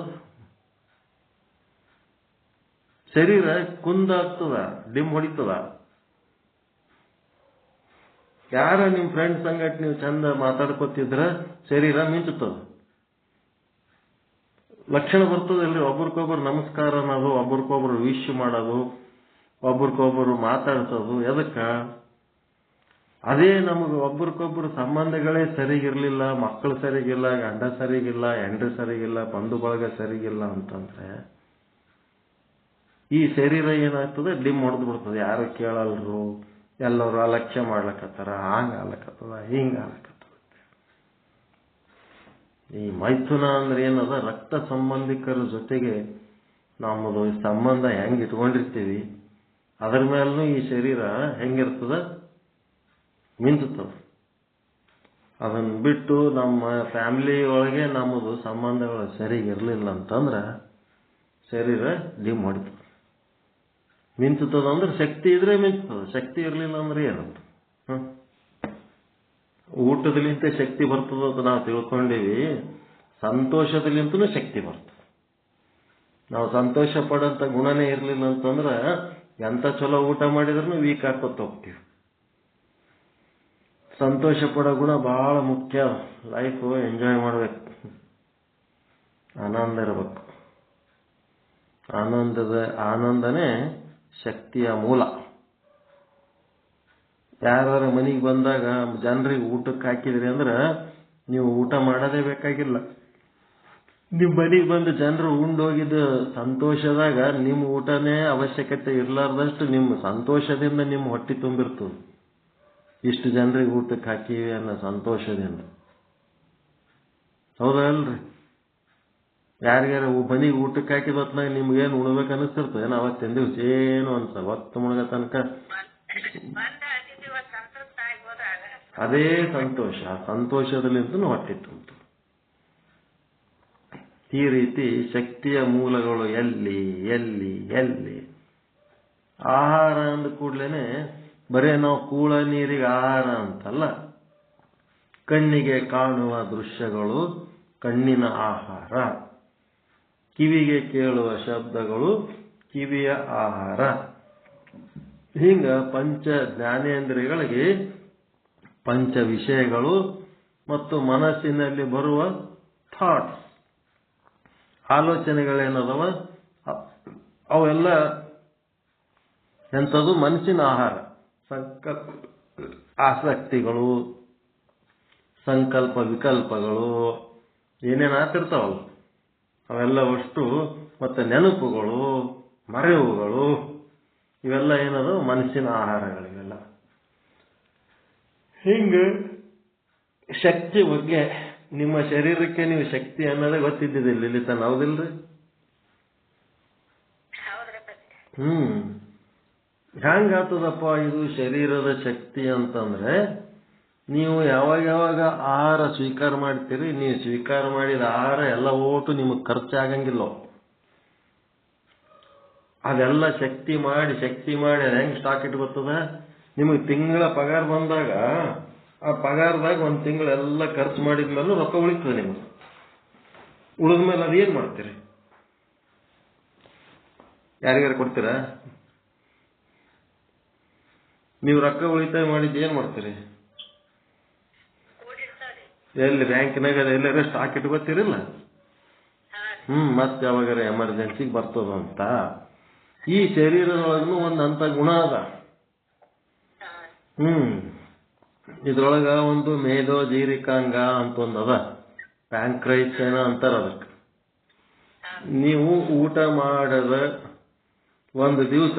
ಶರೀರ ಕುಂದಾಗ್ತದ, ಡಿಮ್ ಹೊಡಿತದ. ಯಾರ ನಿಮ್ ಫ್ರೆಂಡ್ ಸಂಗಟ್ ನೀವು ಚಂದ ಮಾತಾಡ್ಕೊತಿದ್ರ ಶರೀರ ಮಿಂಚುತ್ತದ. ಲಕ್ಷಣ ಬರ್ತದಲ್ರಿ. ಒಬ್ರಿಗೊಬ್ರು ನಮಸ್ಕಾರ ಅನ್ನೋದು, ಒಬ್ರಿಗೊಬ್ರು ವಿಶ್ ಮಾಡೋದು, ಒಬ್ರಿಗೊಬ್ರು ಮಾತಾಡ್ಸೋದು. ಎದಕ್ಕ? ಅದೇ ನಮಗೆ ಒಬ್ರಿಗೊಬ್ರು ಸಂಬಂಧಗಳೇ ಸರಿಗಿರ್ಲಿಲ್ಲ, ಮಕ್ಕಳು ಸರಿಗಿಲ್ಲ, ಗಂಡ ಸರಿಗಿಲ್ಲ, ಹೆಂಡ್ರು ಸರಿಗಿಲ್ಲ, ಬಂಧು ಬಳಗ ಸರಿಗಿಲ್ಲ ಅಂತಂದ್ರೆ ಈ ಶರೀರ ಏನಾಗ್ತದೆ? ಡಿಮ್ ಹೊಡೆದು ಬಿಡ್ತದೆ. ಯಾರು ಕೇಳಲ್ರು, ಎಲ್ಲರೂ ಅಲಕ್ಷ್ಯ ಮಾಡ್ಲಕತ್ತಾರ, ಹಂಗ ಆಗ್ಲಕತ್ತದ, ಹಿಂಗ ಆಗ್ಲಕತ್ತದ. ಈ ಮೈಥುನ ಅಂದ್ರೆ ಏನದ? ರಕ್ತ ಸಂಬಂಧಿಕರ ಜೊತೆಗೆ ನಮ್ಮದು ಸಂಬಂಧ ಹೆಂಗ್ ಇಟ್ಕೊಂಡಿರ್ತೀವಿ ಅದ್ರ ಮೇಲೂ ಈ ಶರೀರ ಹೆಂಗಿರ್ತದ? ಮಿಂಚುತ್ತದ. ಅದನ್ನ ಬಿಟ್ಟು ನಮ್ಮ ಫ್ಯಾಮಿಲಿ ಒಳಗೆ ನಮ್ಮದು ಸಂಬಂಧಗಳು ಸರಿಗಿರ್ಲಿಲ್ಲ ಅಂತಂದ್ರ ಶರೀರ ಡಿಮ್ ಹೊಡಿತದ. ಮಿಂಚುತ್ತದ ಅಂದ್ರೆ ಶಕ್ತಿ ಇದ್ರೆ ಮಿಂಚುತ್ತದ, ಶಕ್ತಿ ಇರ್ಲಿಲ್ಲ ಅಂದ್ರೆ ಏನಂತ? ಊಟದಲ್ಲಿಂತ ಶಕ್ತಿ ಬರ್ತದ ಅಂತ ನಾವು ತಿಳ್ಕೊಂಡಿವಿ. ಸಂತೋಷದಲ್ಲಿಂತನೂ ಶಕ್ತಿ ಬರ್ತದೆ. ನಾವು ಸಂತೋಷ ಪಡೋಂಥ ಗುಣನೇ ಇರ್ಲಿಲ್ಲ ಅಂತಂದ್ರ ಎಂತ ಚಲೋ ಊಟ ಮಾಡಿದ್ರೂ ವೀಕ್ ಹಾಕೋತ ಹೋಗ್ತೀವಿ. ಸಂತೋಷ ಪಡೋ ಗುಣ ಬಹಳ ಮುಖ್ಯ. ಲೈಫ್ ಎಂಜಾಯ್ ಮಾಡ್ಬೇಕು, ಆನಂದ ಇರಬೇಕು. ಆನಂದನೇ ಶಕ್ತಿಯ ಮೂಲ. ಯಾರು ಮನೆಗೆ ಬಂದಾಗ ಜನರಿಗೆ ಊಟಕ್ಕೆ ಹಾಕಿದ್ರಿ ಅಂದ್ರೆ ನೀವು ಊಟ ಮಾಡೋದೇ ಬೇಕಾಗಿಲ್ಲ. ನಿಮ್ಮ ಮನೆಗೆ ಬಂದು ಜನರು ಉಂಡೋಗಿದ್ದು ಸಂತೋಷದಾಗ ನಿಮ್ಮ ಊಟನೇ ಅವಶ್ಯಕತೆ ಇರ್ಲಾರ್ದಷ್ಟು ನಿಮ್ಮ ಸಂತೋಷದಿಂದ ನಿಮ್ಮ ಹೊಟ್ಟೆ ತುಂಬಿರ್ತದೆ. ಇಷ್ಟು ಜನರಿಗೆ ಊಟಕ್ಕೆ ಹಾಕಿವಿ ಅನ್ನೋ ಸಂತೋಷದಿಂದ. ಹೌದಲ್ರಿ? ಯಾರಿಗಾರ ಮನೆಗೆ ಊಟಕ್ಕೆ ಹಾಕಿದ ಹೊತ್ನಾಗ ನಿಮ್ಗೇನು ಉಣ್ಬೇಕು ಅನಿಸ್ತಿರ್ತದೆ? ಏನೋ ಅವತ್ತಿನ ದಿವ್ಸ ಏನು ಅನ್ಸಲ್ಲ. ಹೊತ್ತು ಮುಳುಗ ತನಕ ಅದೇ ಸಂತೋಷ. ಆ ಸಂತೋಷದಲ್ಲಿಂದ ಹೊಟ್ಟೆ ತುಂಬಿತು. ಈ ರೀತಿ ಶಕ್ತಿಯ ಮೂಲಗಳು ಎಲ್ಲಿ ಎಲ್ಲಿ ಎಲ್ಲಿ? ಆಹಾರ ಅಂದ ಕೂಡ್ಲೇನೆ ಬರೇ ನಾವು ಕೂಳ ನೀರಿಗೆ ಆಹಾರ ಅಂತಲ್ಲ. ಕಣ್ಣಿಗೆ ಕಾಣುವ ದೃಶ್ಯಗಳು ಕಣ್ಣಿನ ಆಹಾರ, ಕಿವಿಗೆ ಕೇಳುವ ಶಬ್ದಗಳು ಕಿವಿಯ ಆಹಾರ. ಹಿಂಗ ಪಂಚ ಜ್ಞಾನೇಂದ್ರಿಯಗಳಿಗೆ ಪಂಚ ವಿಷಯಗಳು ಮತ್ತು ಮನಸ್ಸಿನಲ್ಲಿ ಬರುವ ಥಾಟ್ಸ್, ಆಲೋಚನೆಗಳೇನದವ ಅವೆಲ್ಲ ಎಂಥದ್ದು? ಮನಸ್ಸಿನ ಆಹಾರ. ಆಸಕ್ತಿಗಳು, ಸಂಕಲ್ಪ ವಿಕಲ್ಪಗಳು ಏನೇನು ಆಗ್ತಿರ್ತಾವಲ್ಲ ಅವೆಲ್ಲ ಅಷ್ಟು, ಮತ್ತೆ ನೆನಪುಗಳು, ಮರೆವುಗಳು, ಇವೆಲ್ಲ ಏನದು? ಮನಸ್ಸಿನ ಆಹಾರಗಳಿವೆಲ್ಲ. ಹಿಂಗೆ ಶಕ್ತಿ ಬಗ್ಗೆ ನಿಮ್ಮ ಶರೀರಕ್ಕೆ ನೀವು ಶಕ್ತಿ ಅನ್ನೋದೇ ಗೊತ್ತಿದ್ದಿದ್ದಿಲ್ಲ ಇಲ್ಲಿ ತನ. ಹೌದಿಲ್ರಿ? ಹೆಂಗಾಗ್ತದಪ್ಪ ಇದು ಶರೀರದ ಶಕ್ತಿ ಅಂತಂದ್ರೆ, ನೀವು ಯಾವಾಗ ಯಾವಾಗ ಆಹಾರ ಸ್ವೀಕಾರ ಮಾಡ್ತೀರಿ, ನೀವು ಸ್ವೀಕಾರ ಮಾಡಿದ ಆಹಾರ ಎಲ್ಲ ಓಟು ನಿಮಗೆ ಖರ್ಚಾಗಂಗಿಲ್ಲ. ಅದೆಲ್ಲ ಶಕ್ತಿ ಮಾಡಿ ಅದು ಹೆಂಗ್ ಸ್ಟಾಕ್ ಇಟ್ಕೊತದ? ನಿಮಗೆ ತಿಂಗಳ ಪಗಾರ ಬಂದಾಗ ಆ ಪಗಾರದಾಗ ಒಂದು ತಿಂಗಳೆಲ್ಲ ಖರ್ಚು ಮಾಡಿದ್ಮೇಲೆ ರೊಕ್ಕ ಉಳಿತದೆ ನಿಮಗೆ. ಉಳಿದ್ಮೇಲೆ ಅದೇನ್ ಮಾಡ್ತೀರಿ? ಯಾರಿಗಾರು ಕೊಡ್ತೀರಾ? ನೀವು ರೊಕ್ಕ ಉಳಿತಾಯ ಮಾಡಿದ್ದು ಏನ್ ಮಾಡ್ತೀರಿ? ಎಲ್ಲಿ ಬ್ಯಾಂಕಿನಾಗ ಎಲ್ಲಾರ ಸ್ಟಾಕ್ ಇಟ್ಕೋತೀರಿಲ್ಲ? ಮತ್ತೆ ಯಾವಾಗಾರ ಎಮರ್ಜೆನ್ಸಿಗೆ ಬರ್ತದಂತ. ಈ ಶರೀರದೊಳಗೂ ಒಂದಂತ ಗುಣ ಅದ. ಇದ್ರೊಳಗ ಒಂದು ಮೇಧೋ ಜೀರಿಕಾಂಗ ಅಂತ ಒಂದು ಅದ, ಪ್ಯಾಂಕ್ರೈಸ್ ಏನೋ ಅಂತಾರ ಅದಕ್ಕೆ. ನೀವು ಊಟ ಮಾಡದ ಒಂದು ದಿವಸ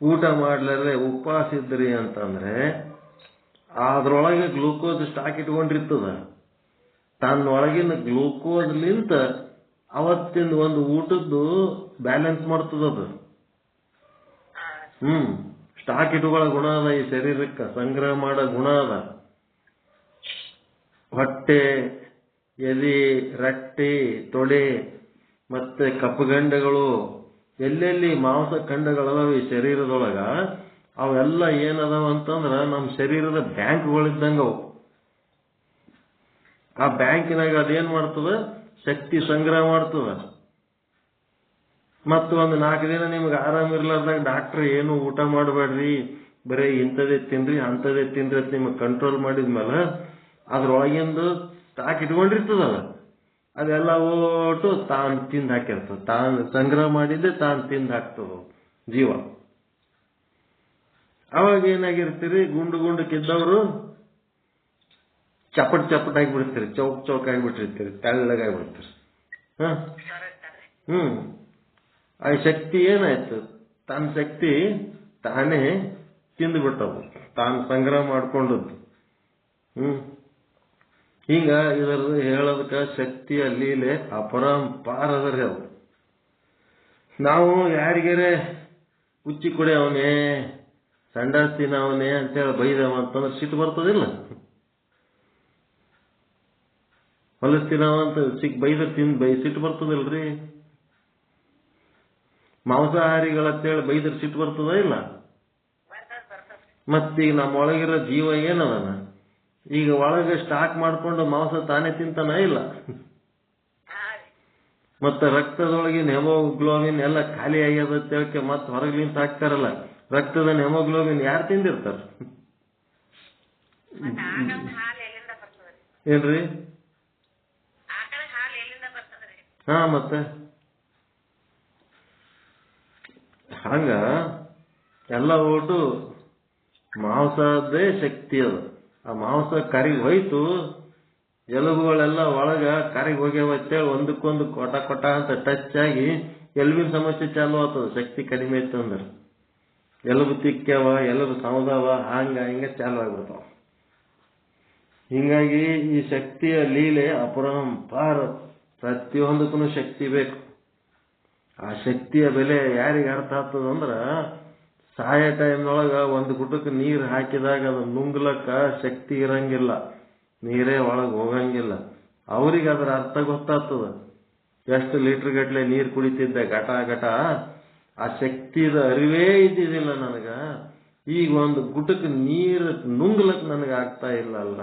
ಊಟ ಮಾಡ್ಲಾರ್ದೆ ಉಪವಾಸ ಇದ್ರಿ ಅಂತಂದ್ರೆ ಅದ್ರೊಳಗೆ ಗ್ಲೂಕೋಸ್ ಸ್ಟಾಕ್ ಇಟ್ಕೊಂಡಿರ್ತದ. ತನ್ನೊಳಗಿನ ಗ್ಲೂಕೋಸ್ಲಿಂತ ಅವತ್ತಿನ ಒಂದು ಊಟದ್ದು ಬ್ಯಾಲೆನ್ಸ್ ಮಾಡ್ತದದು. ಸ್ಟಾಕ್ ಇಟ್ಕೊಳ್ಳೋ ಗುಣ ಅದ ಈ ಶರೀರಕ್ಕೆ, ಸಂಗ್ರಹ ಮಾಡೋ ಗುಣ ಅದ. ಹೊಟ್ಟೆ, ಎದೆ, ರಟ್ಟೆ, ತೊಡೆ ಮತ್ತೆ ಕಪ್ಪುಗಂಡಗಳು, ಎಲ್ಲೆಲ್ಲಿ ಮಾಂಸ ಖಂಡಗಳದಾವ ಈ ಶರೀರದೊಳಗ, ಅವೆಲ್ಲ ಏನದಾವ ಅಂತಂದ್ರ ನಮ್ಮ ಶರೀರದ ಬ್ಯಾಂಕ್ಗಳಿದ್ದಂಗ ಅವು. ಆ ಬ್ಯಾಂಕಿನಾಗ ಅದೇನ್ ಮಾಡ್ತದ? ಶಕ್ತಿ ಸಂಗ್ರಹ ಮಾಡ್ತದ. ಮತ್ತು ಒಂದು 4 ದಿನ ನಿಮ್ಗೆ ಆರಾಮ ಇರ್ಲಾರ್ದಾಗ ಡಾಕ್ಟರ್ ಏನು ಊಟ ಮಾಡಬೇಡ್ರಿ, ಬರೀ ಇಂಥದೇ ತಿನ್ರಿ ಅಂಥದೇ ತಿನ್ರಿ ಅಂತ ನಿಮಗೆ ಕಂಟ್ರೋಲ್ ಮಾಡಿದ್ಮೇಲೆ ಅದ್ರೊಳಗಿಂದು ಸ್ಟಾಕ್ ಇಟ್ಕೊಂಡಿರ್ತದಲ್ಲ, ಅದೆಲ್ಲ ಓಟು ತಾನು ತಿಂದು ಹಾಕಿರ್ತದ. ತಾನು ಸಂಗ್ರಹ ಮಾಡಿದ್ದೆ ತಾನು ತಿಂದು ಹಾಕ್ತದ ಜೀವ. ಅವಾಗ ಏನಾಗಿರ್ತೀರಿ? ಗುಂಡಕ್ಕಿದ್ದವರು ಚಪಟ್ ಆಗಿಬಿಡ್ತೀರಿ, ಚೌಕ್ ಆಗಿಬಿಟ್ಟಿರ್ತೀರಿ, ತೆಳ್ಳಗಾಗಿಬಿಡ್ತೀರಿ. ಆ ಶಕ್ತಿ ಏನಾಯ್ತು? ತನ್ನ ಶಕ್ತಿ ತಾನೇ ತಿಂದು ಬಿಟ್ಟವು, ತಾನು ಸಂಗ್ರಹ ಮಾಡ್ಕೊಂಡದ್ದು. ಈಗ ಇದರ ಹೇಳೋದಕ್ಕ ಶಕ್ತಿಯ ಲೀಲೆ ಅಪರಂಪಾರದ್ರಿ ಅವು. ನಾವು ಯಾರಿಗಾರೆ ಉಚ್ಚಿ ಕುಡಿಯವನೇ, ಸಂಡಾಸ್ ತಿನ್ನವನೇ ಅಂತೇಳಿ ಬೈದವ ಅಂತಂದ್ರೆ ಸಿಟ್ಟು ಬರ್ತದಿಲ್ಲ? ಹೊಲಸ್ ತಿನ್ನವ ಅಂತ ಬೈದ ಸಿಟ್ಟು ಬರ್ತದಿಲ್ರಿ? ಮಾಂಸಾಹಾರಿಗಳಂತೇಳಿ ಬೈದ್ರೆ ಸಿಟ್ಟು ಬರ್ತದ ಇಲ್ಲ? ಮತ್ತೀಗ ನಮ್ಮ ಒಳಗಿರೋ ಜೀವ ಏನದನ? ಈಗ ಒಳಗೆ ಸ್ಟಾಕ್ ಮಾಡ್ಕೊಂಡು ಮಾಂಸ ತಾನೇ ತಿಂತಾನ ಇಲ್ಲ? ಮತ್ತೆ ರಕ್ತದೊಳಗಿನ ಹೆಮೋಗ್ಲೋಬಿನ್ ಎಲ್ಲ ಖಾಲಿ ಆಗ್ಯದ ಅಂತೇಳಕ್ಕೆ ಮತ್ತೆ ಹೊರಗ್ಲಿಂತ ಹಾಕ್ತಾರಲ್ಲ, ರಕ್ತದ ಹೆಮೋಗ್ಲೋಬಿನ್ ಯಾರು ತಿಂದಿರ್ತಾರ? ಏನ್ರಿ? ಮತ್ತೆ ಹಂಗ ಎಲ್ಲ ಓಟು ಮಾಂಸದೇ ಶಕ್ತಿ ಅದು. ಆ ಮಾಂಸ ಕರಿಗೆ ಹೋಯ್ತು, ಎಲುಬುಗಳೆಲ್ಲ ಒಳಗ ಕರಿಗೆ ಹೋಗ್ಯಾವತ್ತೇಳಿ ಒಂದಕ್ಕೊಂದು ಕೊಟ ಕೊಟ ಅಂತ ಟಚ್ ಆಗಿ ಎಲುಬಿನ ಸಮಸ್ಯೆ ಚಾಲು ಆಗ್ತದ. ಶಕ್ತಿ ಕಡಿಮೆ ಇತ್ತು ಅಂದ್ರೆ ಎಲುಬು ತಿಕ್ಕ್ಯಾವ, ಎಲುಬು ಸೌದವ, ಹಿಂಗ ಚಾಲು ಆಗ್ಬಿಡ್ತಾವ. ಹಿಂಗಾಗಿ ಈ ಶಕ್ತಿಯ ಲೀಲೆ ಅಪರಂಪಾರ. ಪ್ರತಿಯೊಂದಕ್ಕೂ ಶಕ್ತಿ ಬೇಕು. ಆ ಶಕ್ತಿಯ ಬೆಲೆ ಯಾರಿಗೆ ಅರ್ಥ ಆಗ್ತದಂದ್ರ, ಸಾಯ ಟೈಮ್ನೊಳಗ ಒಂದು ಗುಟಕ್ಕೆ ನೀರು ಹಾಕಿದಾಗ ಅದು ನುಂಗ್ಲಕ್ಕ ಶಕ್ತಿ ಇರಂಗಿಲ್ಲ, ನೀರೇ ಒಳಗೆ ಹೋಗಂಗಿಲ್ಲ. ಅವ್ರಿಗೆ ಅದರ ಅರ್ಥ ಗೊತ್ತಾಗ್ತದ. ಎಷ್ಟು ಲೀಟರ್ ಗಟ್ಲೆ ನೀರು ಕುಡಿತಿದ್ದೆ ಘಟ ಘಟ, ಆ ಶಕ್ತಿದ ಅರಿವೇ ಇದ್ದಿದ್ದಿಲ್ಲ ನನಗ. ಈಗ ಒಂದು ಗುಟಕ್ಕೆ ನೀರು ನುಂಗ್ಲಕ್ ನನಗೆ ಆಗ್ತಾ ಇಲ್ಲಲ್ಲ,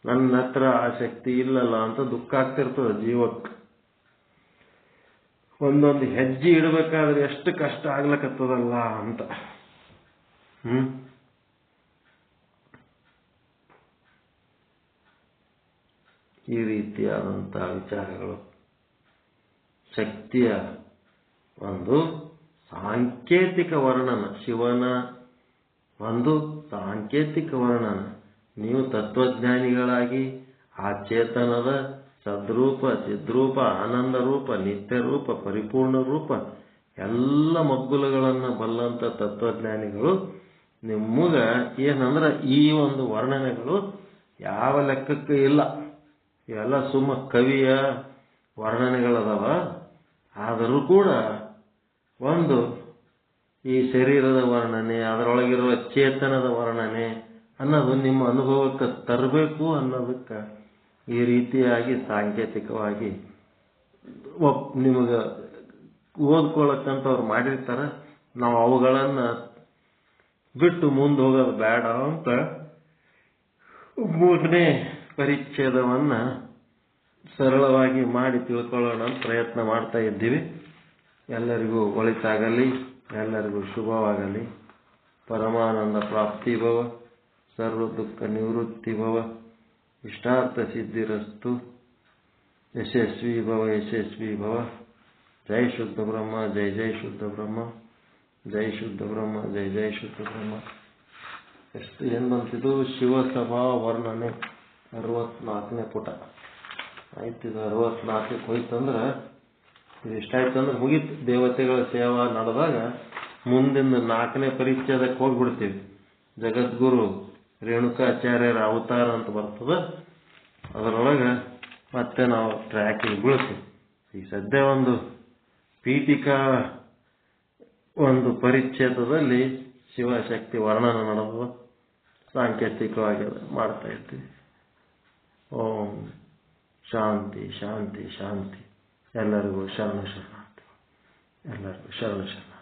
ನನ್ನ ಹತ್ರ ಆ ಶಕ್ತಿ ಇಲ್ಲಲ್ಲ ಅಂತ ದುಃಖ ಆಗ್ತಿರ್ತದ ಜೀವಕ್ಕೆ. ಒಂದೊಂದು ಹೆಜ್ಜೆ ಇಡಬೇಕಾದ್ರೆ ಎಷ್ಟು ಕಷ್ಟ ಆಗ್ಲಕತ್ತದಲ್ಲ ಅಂತ. ಈ ರೀತಿಯಾದಂತಹ ವಿಚಾರಗಳು ಶಕ್ತಿಯ ಒಂದು ಸಾಂಕೇತಿಕ ವರ್ಣನ, ಶಿವನ ಒಂದು ಸಾಂಕೇತಿಕ ವರ್ಣನ. ನೀವು ತತ್ವಜ್ಞಾನಿಗಳಾಗಿ ಆ ಚೇತನದ ಸದ್ರೂಪ, ಚಿದ್ರೂಪ, ಆನಂದ ರೂಪ, ನಿತ್ಯ ರೂಪ, ಪರಿಪೂರ್ಣ ರೂಪ ಎಲ್ಲ ಮಗ್ಗುಲಗಳನ್ನು ಬಲ್ಲಂತ ತತ್ವಜ್ಞಾನಿಗಳು ನಿಮ್ಮಗ ಏನಂದ್ರೆ ಈ ಒಂದು ವರ್ಣನೆಗಳು ಯಾವ ಲೆಕ್ಕಕ್ಕೆ ಇಲ್ಲ. ಇವೆಲ್ಲ ಸುಮ್ಮ ಕವಿಯ ವರ್ಣನೆಗಳದವ. ಆದರೂ ಕೂಡ ಒಂದು ಈ ಶರೀರದ ವರ್ಣನೆ, ಅದರೊಳಗಿರುವ ಚೇತನದ ವರ್ಣನೆ ಅನ್ನೋದು ನಿಮ್ಮ ಅನುಭವಕ್ಕೆ ತರಬೇಕು ಅನ್ನೋದಕ್ಕೆ ಈ ರೀತಿಯಾಗಿ ಸಾಂಕೇತಿಕವಾಗಿ ನಿಮಗೆ ಓದ್ಕೊಳ್ಳಕ್ಕಂಥವ್ರು ಮಾಡಿರ್ತಾರೆ. ನಾವು ಅವುಗಳನ್ನು ಬಿಟ್ಟು ಮುಂದೆ ಹೋಗೋದು ಬೇಡ ಅಂತ 3ನೇ ಪರಿಚ್ಛೇದವನ್ನು ಸರಳವಾಗಿ ಮಾಡಿ ತಿಳ್ಕೊಳ್ಳೋಣ ಅಂತ ಪ್ರಯತ್ನ ಮಾಡ್ತಾ ಇದ್ದೀವಿ. ಎಲ್ಲರಿಗೂ ಒಳಿತಾಗಲಿ, ಎಲ್ಲರಿಗೂ ಶುಭವಾಗಲಿ. ಪರಮಾನಂದ ಪ್ರಾಪ್ತಿ ಭವ, ಸರ್ವ ದುಃಖ ನಿವೃತ್ತಿ ಭವ, ಇಷ್ಟಾರ್ಥ ಸಿದ್ಧಿರಸ್ತು. ಯಶಸ್ವಿ ಭವ, ಯಶಸ್ವಿ ಭವ. ಜೈ ಶುದ್ಧ ಬ್ರಹ್ಮ, ಜೈ ಜೈ ಶುದ್ಧ ಬ್ರಹ್ಮ, ಜೈ ಶುದ್ಧ ಬ್ರಹ್ಮ, ಜೈ ಜೈ ಶುದ್ಧ ಬ್ರಹ್ಮ. ಎಷ್ಟು ಏನಂತಿದ್ದು ಶಿವಸಭಾ ವರ್ಣನೆ 64ನೇ ಪುಟ ಆಯ್ತು. ಇದು 64ಕ್ಕೆ ಹೋಯ್ತಂದ್ರೆ ಇದು ಇಷ್ಟಾಯ್ತಂದ್ರೆ ಮುಗೀತು. ದೇವತೆಗಳ ಸೇವಾ ನಡೆದಾಗ ಮುಂದಿನ 4ನೇ ಪರಿಚ್ಛೇದಕ್ಕೆ ಹೋಗ್ಬಿಡ್ತೀವಿ. ಜಗದ್ಗುರು ರೇಣುಕಾಚಾರ್ಯರ ಅವತಾರ ಅಂತ ಬರ್ತದೆ. ಅದರೊಳಗೆ ಮತ್ತೆ ನಾವು ಟ್ರ್ಯಾಕಿಗೆ ಬೀಳ್ತೀವಿ. ಈಗ ಸದ್ಯ ಒಂದು ಪೀಠಿಕಾ ಒಂದು ಪರಿಚ್ಛೇದದಲ್ಲಿ ಶಿವಶಕ್ತಿ ವರ್ಣನ ನಡೆದು ಸಾಂಕೇತಿಕವಾಗಿ ಮಾಡ್ತಾ ಇರ್ತೀವಿ. ಓಂ ಶಾಂತಿ ಶಾಂತಿ ಶಾಂತಿ. ಎಲ್ಲರಿಗೂ ಶರಣ ಶರಣಾರ್ಥಿ. ಎಲ್ಲರಿಗೂ ಶರಣ ಶರಣ.